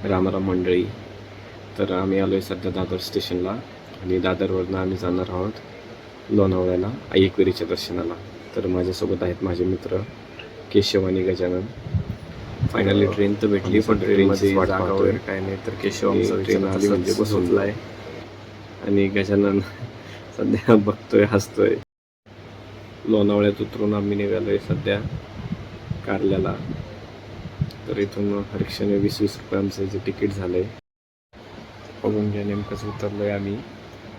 रामराम मंडळी. तर आम्ही आलो आहे सध्या दादर स्टेशनला आणि दादरवरनं आम्ही जाणार आहोत लोणावळ्याला आईकविरीच्या दर्शनाला. तर माझ्यासोबत आहेत माझे मित्र केशव आणि गजानन. फायनली ट्रेन तर भेटली, पण ट्रेनमध्ये जागा वगैरे काय नाही. तर केशव आमचा ट्रेन आली म्हणजे बसवला आहे आणि गजानन सध्या बघतोय, हसतोय. लोणावळ्यात उतरून आम्ही निघालोय सध्या कारल्याला. तर इथून रिक्षाने 20-20 रुपये आमचं जे तिकीट झालं आहे. बघून घ्या, नेमकंच उतरलो आहे आम्ही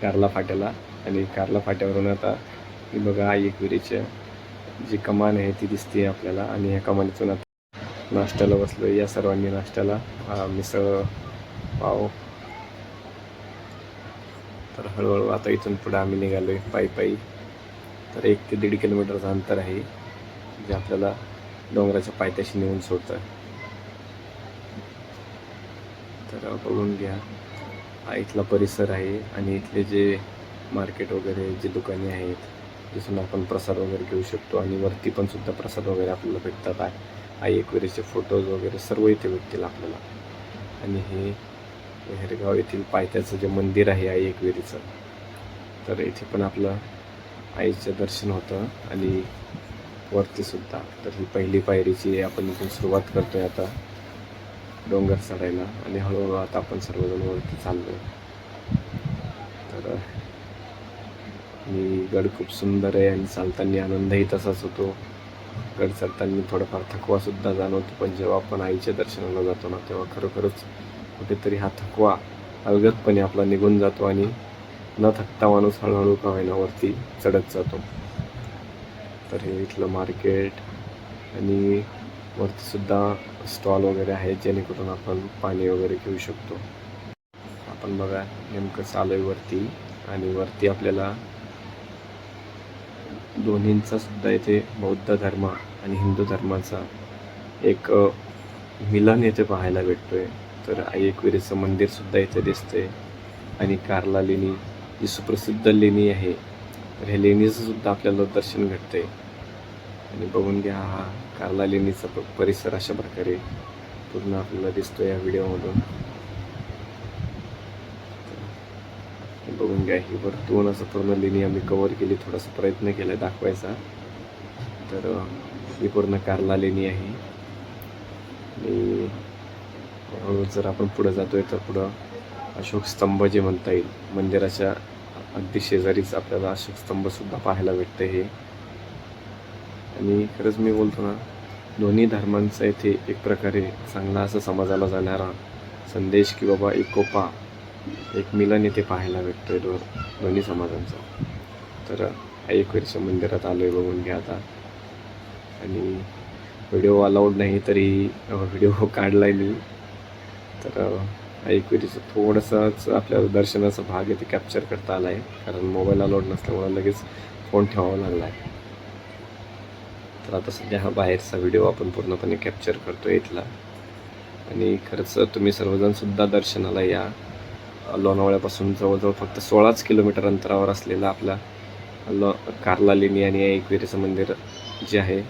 कारला फाट्याला. आणि कारला फाट्यावरून आता ही बघा आईकविरीच्या जी कमान आहे ती दिसते आपल्याला. आणि ह्या कमानीतून आता नाश्त्याला बसलो. या सर्वांनी नाश्त्याला मिसळ पाव. तर हळूहळू आता इथून पुढे आम्ही निघालो आहे पायी पायी. तर 1 ते 1.5 किलोमीटरचं अंतर आहे जे आपल्याला डोंगराच्या पायथ्याशी नेऊन सोडतं. तर बघून घ्या, हा इथला परिसर आहे आणि इथले जे मार्केट वगैरे जे दुकाने आहेत जिथून आपण प्रसाद वगैरे घेऊ शकतो. आणि वरती पण सुद्धा प्रसाद वगैरे आपल्याला भेटतात. आईकविरीचे फोटोज वगैरे सर्व इथे भेटतील आपल्याला. आणि हे हेरगाव येथील पायथ्याचं जे मंदिर आहे आईकविरीचं, तर इथे पण आपलं आईचं दर्शन होतं आणि वरती सुद्धा. तर ही पहिली पायरीची आपण इथून सुरुवात करतोय आता डोंगर चढायला. आणि हळूहळू आता आपण सर्वजण वरती चाललो. तर गड खूप सुंदर आहे आणि चालताना आनंदही तसाच होतो. गड चढताना थोडाफार थकवासुद्धा जाणवतो, पण जेव्हा आपण आईच्या दर्शनाला जातो ना तेव्हा खरोखरच कुठेतरी हा थकवा अलगदपणे आपला निघून जातो आणि न थकता माणूस हळूहळू का होईना वरती चढत जातो. तर हे इथलं मार्केट आणि वरतीसुद्धा स्टॉल वगैरे आहेत जेणेकरून आपण पाणी वगैरे घेऊ शकतो. आपण बघा नेमकं चालू आहे वरती. आणि वरती आपल्याला दोन्हींचा सुद्धा इथे बौद्ध धर्म आणि हिंदू धर्माचा एक मिलन इथे पाहायला भेटतोय. तर आईकविरीचं मंदिरसुद्धा इथे दिसतंय. आणि कारला लेणी जी सुप्रसिद्ध लेणी आहे, तर ह्या लेणीचं सुद्धा आपल्याला दर्शन घडतंय. आणि बघून घ्या, हा कारला लेणीचा परिसर अशा प्रकारे पूर्ण आपल्याला दिसतो या व्हिडिओमधून. बघून घ्या, ही वरतून असं पूर्ण लेणी आम्ही कव्हर केली. थोडासा प्रयत्न केला दाखवायचा. तर ही पूर्ण कारला लेणी आहे. आणि जर आपण पुढं जातोय तर पुढं अशोक स्तंभ जे म्हणता येईल, मंदिराच्या अगदी शेजारीच आपल्याला अशोक स्तंभसुद्धा पाहायला भेटतं हे. आणि खरंच मी बोलतो ना, दोन्ही धर्मांचा इथे एक प्रकारे चांगला असा समाजाला जाणारा संदेश की बाबा एकोपा, एक मिलन इथे पाहायला भेटतोय दोन्ही समाजांचा. तर आईकविरीच्या मंदिरात आलो आहे, बघून घ्या आता. आणि व्हिडिओ अलाउड नाही तरी व्हिडिओ काढला आहे मी. तर आईकविरीचं थोडंसंच आपल्याला दर्शनाचा भाग इथे कॅप्चर करता आला आहे, कारण मोबाईल अलाउड नसल्यामुळे लगेच फोन ठेवावा लागला आहे. तर आता सध्या हा बाहेरचा व्हिडिओ आपण पूर्णपणे कॅप्चर करतो इथला. आणि खरंच तुम्ही सर्वजणसुद्धा दर्शनाला या. लोणावळ्यापासून जवळजवळ फक्त 16 किलोमीटर अंतरावर असलेला आपला कारला लेणी आणि आईकविरीचं मंदिर जे आहे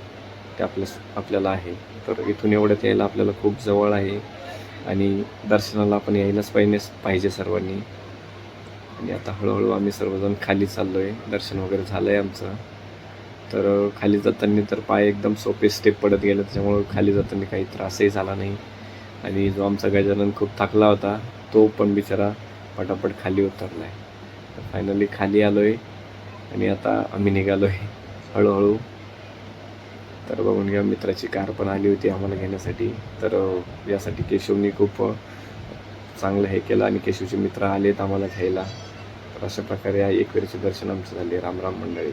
ते आपल्याला आहे. तर इथून एवढ्यात यायला आपल्याला खूप जवळ आहे. आणि दर्शनाला आपण यायलाच पाहिजे सर्वांनी. आणि आता हळूहळू आम्ही सर्वजण खाली चाललो आहे. दर्शन वगैरे झालं आहे आमचं. तर खाली जाताना तर पाय एकदम सोपे स्टेप पडत गेले, त्याच्यामुळं खाली जाताना काही त्रासही झाला नाही. आणि जो आमचा गजानन खूप थकला होता तो पण बिचारा पटापट खाली उतरला आहे. तर फायनली खाली आलो आहे आणि आता आम्ही निघालो आहे हळूहळू. तर बघून घ्या, मित्राची कार पण आली होती आम्हाला घेण्यासाठी. तर यासाठी केशवनी खूप चांगलं हे केलं आणि केशवचे मित्र आलेत आम्हाला घ्यायला. तर अशा प्रकारे आईकविरीचे दर्शन आमचं झाले. रामराम मंडळी.